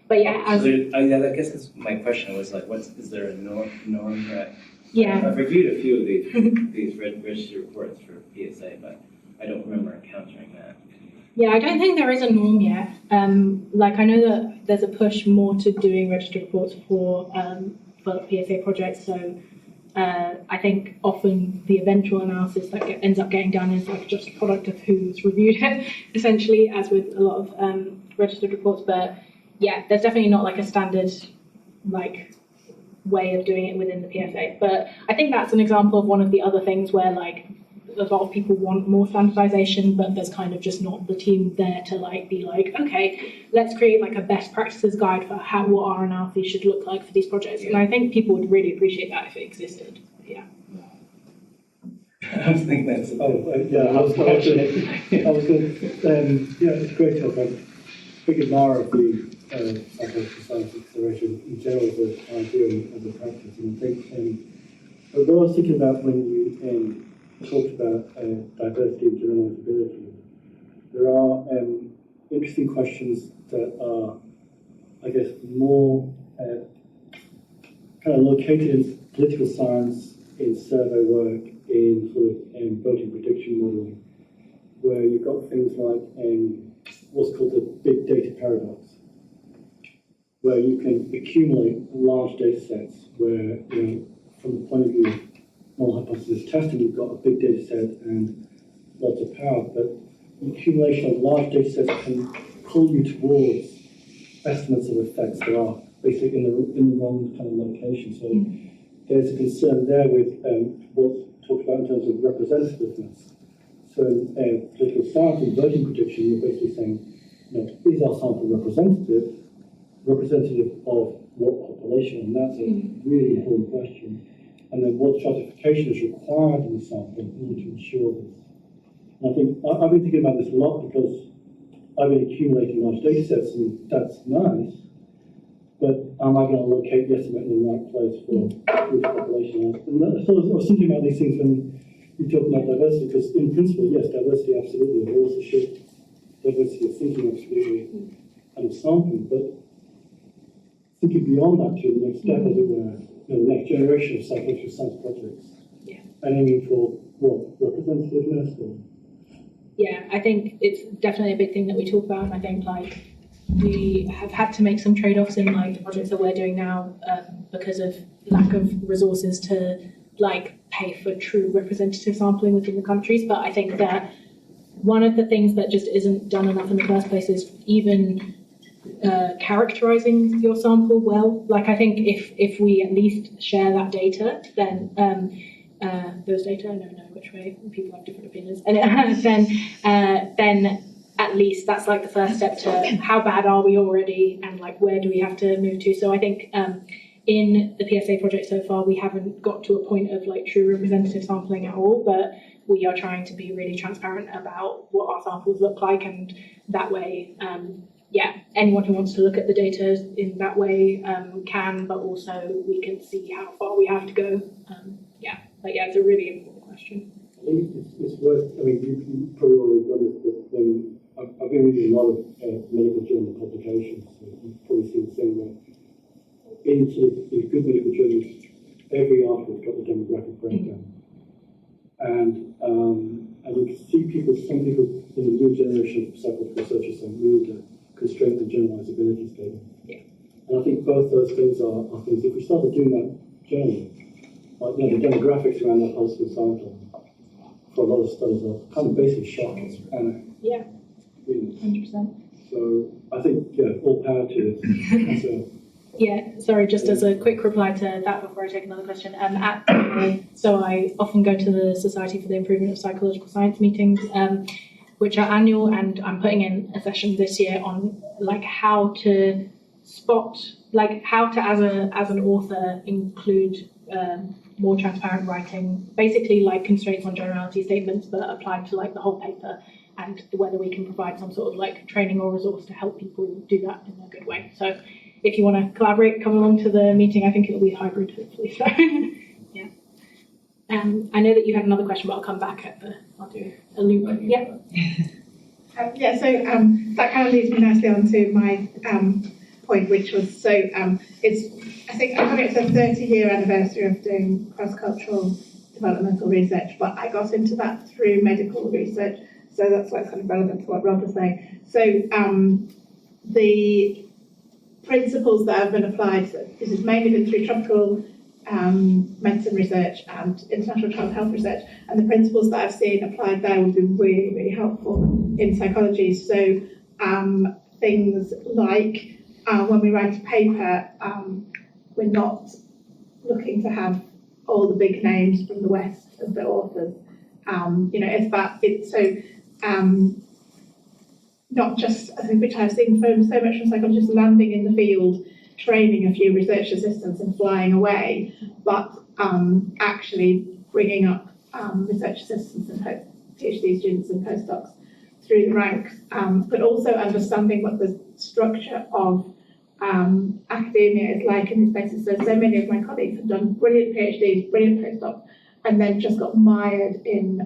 But yeah, I guess that's my question was like, is there a norm that? Yeah. I've reviewed a few of these registered reports for PSA, but I don't remember encountering that. Yeah, I don't think there is a norm yet. Like I know that there's a push more to doing registered reports for PSA projects. So I think often the eventual analysis that ends up getting done is like just a product of who's reviewed it, essentially, as with a lot of registered reports. But yeah, there's definitely not like a standard like way of doing it within the PSA. But I think that's an example of one of the other things where like a lot of people want more standardization, but there's kind of just not the team there to like be like, okay, let's create like a best practices guide for what our analysis should look like for these projects. And I think people would really appreciate that if it existed. Yeah. I was thinking that's. I was going to. Yeah, it's a great talk. I'm a big admirer of the psychological science acceleration in general as an idea as a practice. And I think, but what I was thinking about when you talked about diversity and generalisability, there are interesting questions that are, I guess, more kind of located in political science, in survey work, in sort of voting prediction modelling, where you've got things like what's called the big data paradox, where you can accumulate large data sets where, from the point of view of null hypothesis testing, you've got a big data set and lots of power, but the accumulation of large data sets can pull you towards estimates of effects that are basically in the wrong kind of location. So there's a concern there with what's talked about in terms of representativeness. So in political science and voting prediction, you're basically saying, is our sample representative of what population? And that's a really important question. And then what stratification is required in the sample in order to ensure this? And I think I've been thinking about this a lot because I've been accumulating large data sets, and that's nice. But am I going to locate the estimate in the right place for which population? And so I was thinking about these things when you talk about diversity, because in principle, yes, diversity absolutely, but also should diversity of thinking absolutely, and of sampling. But thinking beyond that to the next step, as it were, the next generation of psychological science projects, and aiming for what, representativeness or. Yeah, I think it's definitely a big thing that we talk about, and I think like we have had to make some trade-offs in like the projects that we're doing now because of lack of resources to like pay for true representative sampling within the countries. But I think that one of the things that just isn't done enough in the first place is even characterizing your sample well. Like I think if we at least share that data, then those data, I don't know which way, people have different opinions, and then at least that's like the first step to how bad are we already, and like where do we have to move to. So I think in the PSA project so far, we haven't got to a point of like true representative sampling at all, but we are trying to be really transparent about what our samples look like, and that way, anyone who wants to look at the data in that way can, but also we can see how far we have to go. But yeah, it's a really important question. I think it's worth, I mean, you probably already done this, but when I've been reading a lot of medical journal publications, so you've probably seen the same way. In good medical journals, every article's got the demographic breakdown. And you can see some people in the new generation of psychological researchers have moved to constraint and generalisability statement. Yeah. And I think both those things are things, if we started doing that generally, like, the demographics around that whole sample for a lot of studies are kind of basically shocking. And, 100%. So I think, all power to this. So, yeah, sorry, just as a quick reply to that before I take another question. So I often go to the Society for the Improvement of Psychological Science meetings, which are annual, and I'm putting in a session this year on like how to spot, like how to as an author include more transparent writing, basically like constraints on generality statements, but applied to like the whole paper, and whether we can provide some sort of like training or resource to help people do that in a good way. So if you want to collaborate, come along to the meeting. I think it'll be hybrid, hopefully. So yeah. I know that you had another question, but I'll come back I'll do a loop. Yeah. So that kind of leads me nicely on to my point, which was I think it's a 30-year anniversary of doing cross-cultural developmental research, but I got into that through medical research, so that's why it's kind of relevant to what Rob was saying. So the principles that have been applied, so this has mainly been through tropical medicine research and international child health research, and the principles that I've seen applied there would be really, really helpful in psychology. So things like when we write a paper, we're not looking to have all the big names from the West as the authors. Not just, which I've seen so much from psychologists landing in the field, training a few research assistants and flying away, but actually bringing up research assistants and PhD students and postdocs through the ranks, but also understanding what the structure of academia is like in these places. So many of my colleagues have done brilliant PhDs, brilliant postdocs, and then just got mired in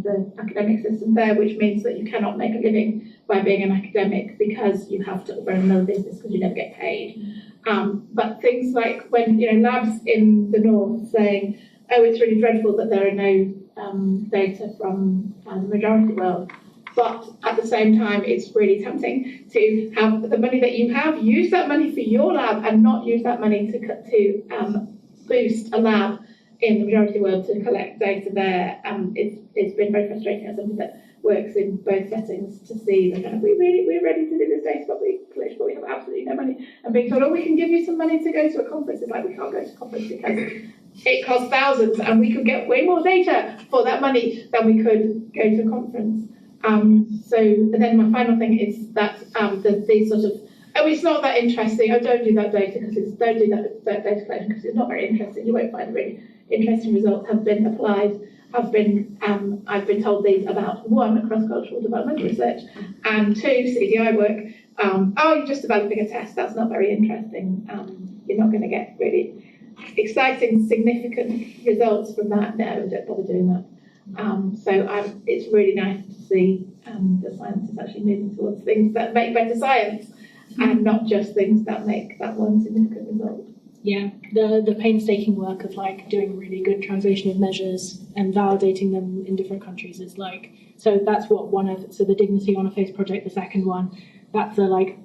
the academic system there, which means that you cannot make a living by being an academic because you have to run another business because you never get paid. But things like when labs in the north saying, oh, it's really dreadful that there are no data from the majority world, but at the same time it's really tempting to have the money that you have, use that money for your lab and not use that money to boost a lab in the majority world to collect data there. It's been very frustrating as somebody that works in both settings to see that kind of, we're ready to do this data, but we have absolutely no money. And being told, oh, we can give you some money to go to a conference. It's like, we can't go to a conference because it costs thousands and we could get way more data for that money than we could go to a conference. And then my final thing is that these sort of, oh, it's not that interesting. Oh, don't do that data don't do that data collection because it's not very interesting. You won't find really interesting results have been applied. have been, I've been told these about, one, cross-cultural development research, and two, CDI work. Oh, you're just developing a test, that's not very interesting. You're not going to get really exciting, significant results from that. No, don't bother doing that. It's really nice to see the science is actually moving towards things that make better science and not just things that make that one significant result. Yeah, the painstaking work of like doing really good translation of measures and validating them in different countries is like, so that's what the Dignity on a Face project, the second one, that's a like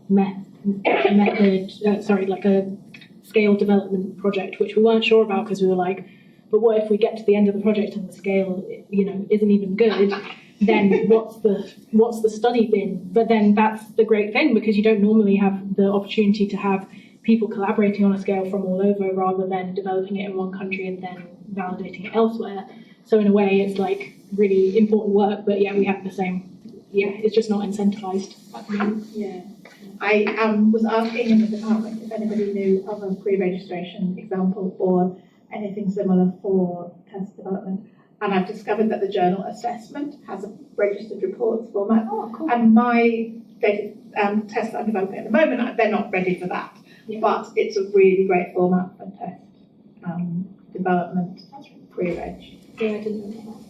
a scale development project, which we weren't sure about because we were like, but what if we get to the end of the project and the scale, isn't even good? Then what's the study been? But then that's the great thing, because you don't normally have the opportunity to have people collaborating on a scale from all over rather than developing it in one country and then validating it elsewhere. So in a way, it's like really important work, but yeah, we have the same. Yeah, it's just not incentivized at the moment. Yeah. I was asking in the department if anybody knew of a pre-registration example or anything similar for test development. And I've discovered that the journal assessment has a registered reports format. Oh, cool. And my data tests I'm developing at the moment, they're not ready for that. Yeah. But it's a really great format for test development pre-reg. Yeah, I didn't know that.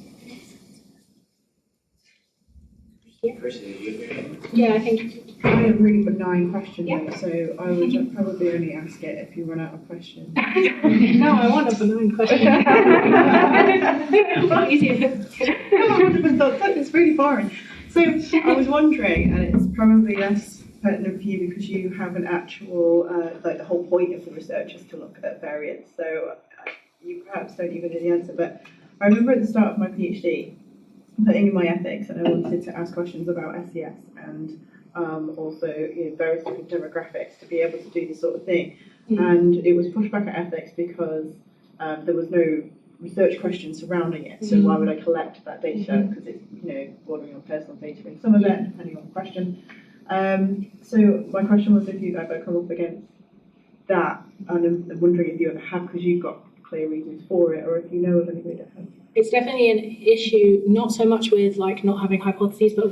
Yeah, I think. I had a really benign question, Yeah. though, so I would probably only ask it if you run out of questions. No, I want a benign question. It's really boring. So I was wondering, and it's probably less pertinent for you because you have an actual, the whole point of the research is to look at variance. So you perhaps don't even know the answer, but I remember at the start of my PhD putting in my ethics, and I wanted to ask questions about SES and also various different demographics to be able to do this sort of thing. And it was pushed back at ethics because there was no research questions surrounding it. So why would I collect that data? Because it's bordering on personal data in some of it, depending on the question. So my question was if you'd ever come up against that, and I'm wondering if you ever have, because you've got clear reasons for it, or if you know of anybody that has. It's definitely an issue, not so much with like not having hypotheses, but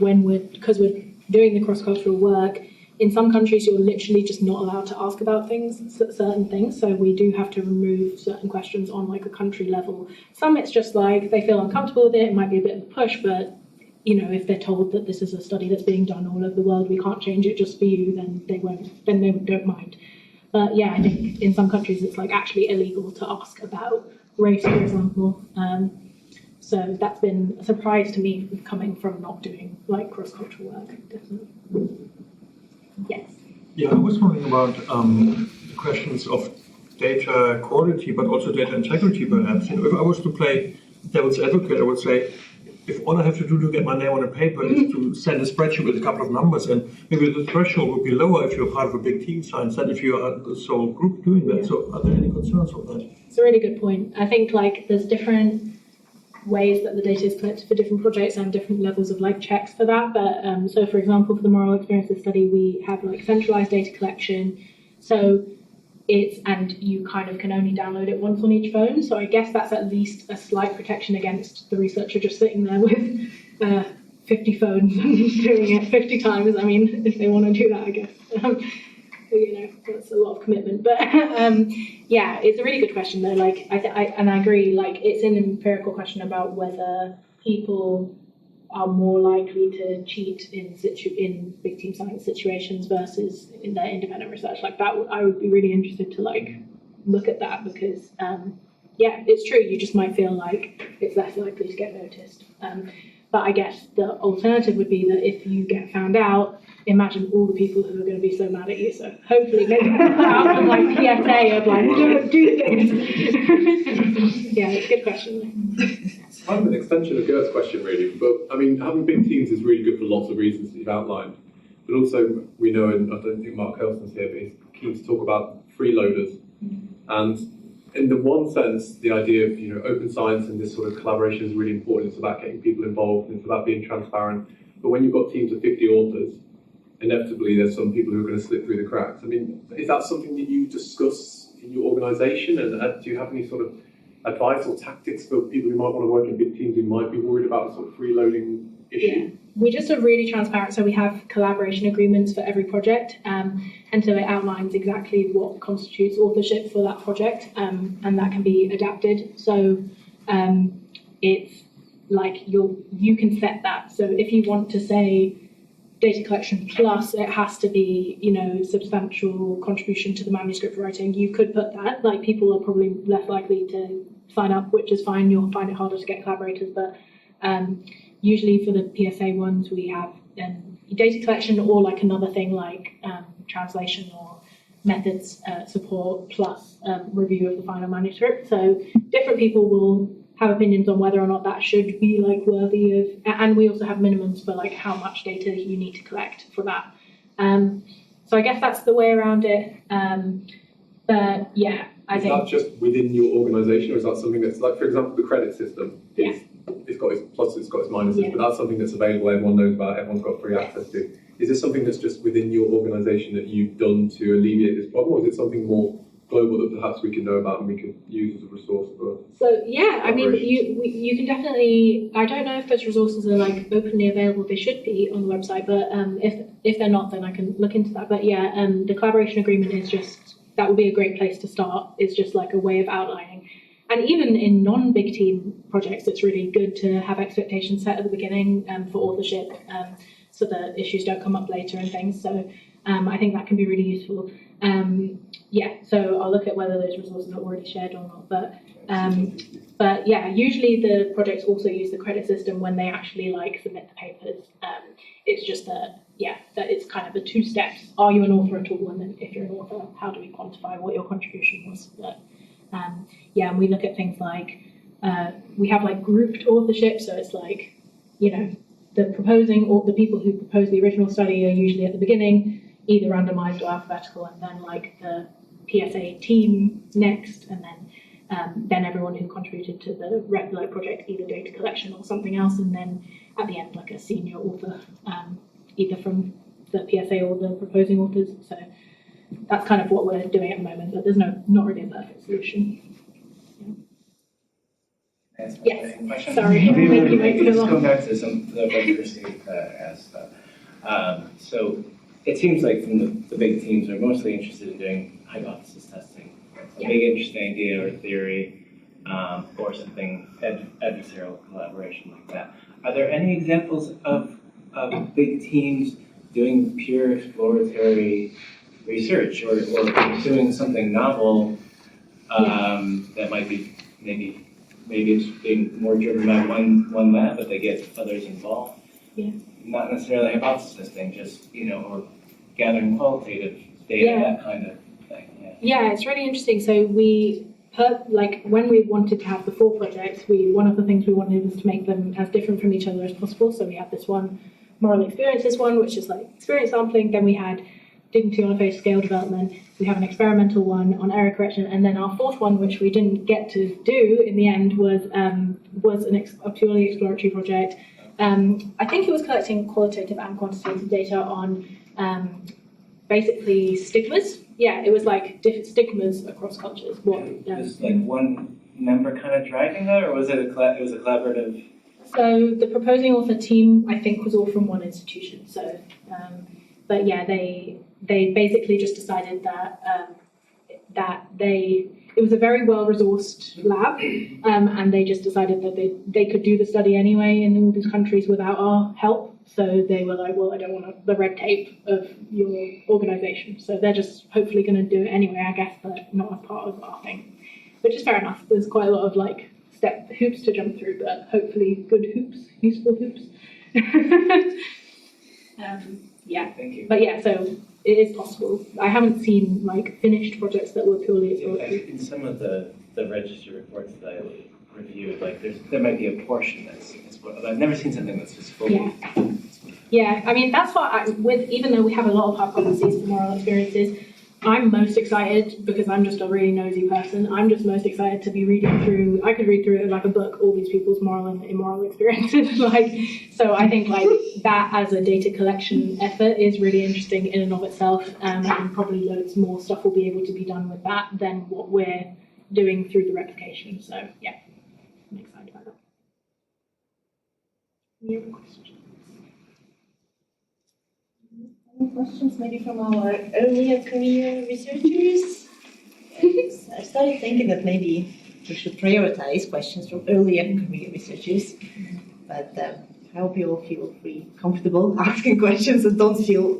because we're doing the cross-cultural work, in some countries you're literally just not allowed to ask about certain things, so we do have to remove certain questions on like a country level. Some it's just like they feel uncomfortable with it might be a bit of a push, but if they're told that this is a study that's being done all over the world, we can't change it just for you, then they don't mind. But yeah, I think in some countries it's like actually illegal to ask about race, for example. So that's been a surprise to me coming from not doing like cross-cultural work, definitely. Yes. Yeah, I was wondering about the questions of data quality, but also data integrity perhaps. If I was to play devil's advocate, I would say, if all I have to do to get my name on a paper is to send a spreadsheet with a couple of numbers, and maybe the threshold would be lower if you're part of a big team science than if you are the sole group doing that. So are there any concerns with that? It's a really good point. I think like there's different ways that the data is collected for different projects and different levels of like checks for that. But so for example, for the moral experiences study, we have like centralized data collection. So and you kind of can only download it once on each phone. So I guess that's at least a slight protection against the researcher just sitting there with 50 phones and doing it 50 times. I mean, if they want to do that, I guess. That's a lot of commitment. But yeah, it's a really good question though. Like, I agree. Like, it's an empirical question about whether people are more likely to cheat in big team science situations versus in their independent research. Like that, I would be really interested to like look at that because yeah, it's true. You just might feel like it's less likely to get noticed. But I guess the alternative would be that if you get found out, imagine all the people who are going to be so mad at you. So hopefully maybe out of like PSA of like, don't do this. Yeah, it's a good question. It's kind of an extension of Gert's question really, but I mean, having big teams is really good for lots of reasons that you've outlined. But also, we know, and I don't think Mark Helston's here, but he's keen to talk about freeloaders. And in the one sense, the idea of open science and this sort of collaboration is really important. It's about getting people involved, and it's about being transparent. But when you've got teams of 50 authors, inevitably there's some people who are going to slip through the cracks. I mean, is that something that you discuss in your organisation, and do you have any sort of advice or tactics for people who might want to work in big teams who might be worried about the sort of freeloading issue? Yeah. We just are really transparent, so we have collaboration agreements for every project, and so it outlines exactly what constitutes authorship for that project, and that can be adapted. So it's like you can set that. So if you want to say data collection plus it has to be, substantial contribution to the manuscript writing, you could put that. Like, people are probably less likely to sign up, which is fine. You'll find it harder to get collaborators, but usually for the PSA ones we have data collection or like another thing like translation or methods support plus review of the final manuscript. So different people will have opinions on whether or not that should be like worthy of, and we also have minimums for like how much data you need to collect for that. So I guess that's the way around it. But yeah, I think. Is that just within your organisation, or is that something that's like, for example, the credit system? It's got its pluses, it's got its minuses, but that's something that's available, everyone knows about, everyone's got free access to. Is this something that's just within your organisation that you've done to alleviate this problem, or is it something more global that perhaps we can know about and we can use as a resource for? So yeah, I mean, you can definitely. I don't know if those resources are like openly available. They should be on the website, but if they're not, then I can look into that. But yeah, the collaboration agreement is just, that would be a great place to start. It's just like a way of outlining. And even in non-big team projects, it's really good to have expectations set at the beginning for authorship, so that issues don't come up later and things. So I think that can be really useful. So I'll look at whether those resources are already shared or not. But yeah, usually the projects also use the credit system when they actually like submit the papers. It's just that it's kind of the two steps. Are you an author at all? And then if you're an author, how do we quantify what your contribution was? But and we look at things like we have like grouped authorship. So it's like, the proposing or the people who propose the original study are usually at the beginning, either randomized or alphabetical, and then like the PSA team next, and then everyone who contributed to the project, either data collection or something else, and then at the end like a senior author, either from the PSA or the proposing authors. So that's kind of what we're doing at the moment, but there's not really a perfect solution. Yes. Sorry. Just going back to some of the questions Christy asked. So it seems like from the big teams are mostly interested in doing hypothesis testing, right? So a big interesting idea or theory, or something adversarial collaboration like that. Are there any examples of big teams doing pure exploratory research or doing something novel that might be maybe it's being more driven by one lab, but they get others involved? Yeah. Not necessarily hypothesis testing, just or gathering qualitative data, that kind of thing. Yeah, it's really interesting. So when we wanted to have the 4 projects, one of the things we wanted was to make them as different from each other as possible. So we had this one moral experiences one, which is like experience sampling. Then we had dignity on a phase scale development. We have an experimental one on error correction, and then our 4th one, which we didn't get to do in the end, was a purely exploratory project. I think it was collecting qualitative and quantitative data on basically stigmas. Yeah, it was like different stigmas across cultures. Was like one member kind of driving that, or was it it was a collaborative? So the proposing author team, I think, was all from one institution. So, but yeah, they basically just decided that it was a very well-resourced lab, and they just decided that they could do the study anyway in all these countries without our help. So they were like, well, I don't want the red tape of your organisation. So they're just hopefully going to do it anyway, I guess, but not as part of our thing, which is fair enough. There's quite a lot of like hoops to jump through, but hopefully good hoops, useful hoops. Yeah. Thank you. But yeah, so it is possible. I haven't seen like finished projects that were purely exploratory. In some of the register reports that I reviewed, like there might be a portion that's I've never seen something that's just fully. Yeah, I mean that's what even though we have a lot of hypotheses for moral experiences, I'm most excited because I'm just a really nosy person. I'm just most excited to be reading through. I could read through it like a book, all these people's moral and immoral experiences. So I think like that as a data collection effort is really interesting in and of itself, and probably loads more stuff will be able to be done with that than what we're doing through the replication. So yeah, I'm excited about that. Any other questions? Any questions maybe from our earlier career researchers? I started thinking that maybe we should prioritize questions from earlier career researchers, but I hope you all feel free, comfortable asking questions and don't feel.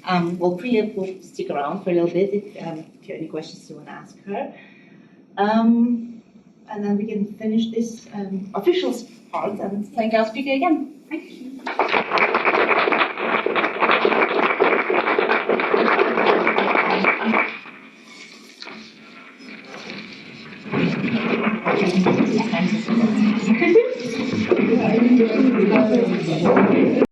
Well, Priya will stick around for a little bit if you have any questions you want to ask her. And then we can finish this official part and thank our speaker again. Thank you.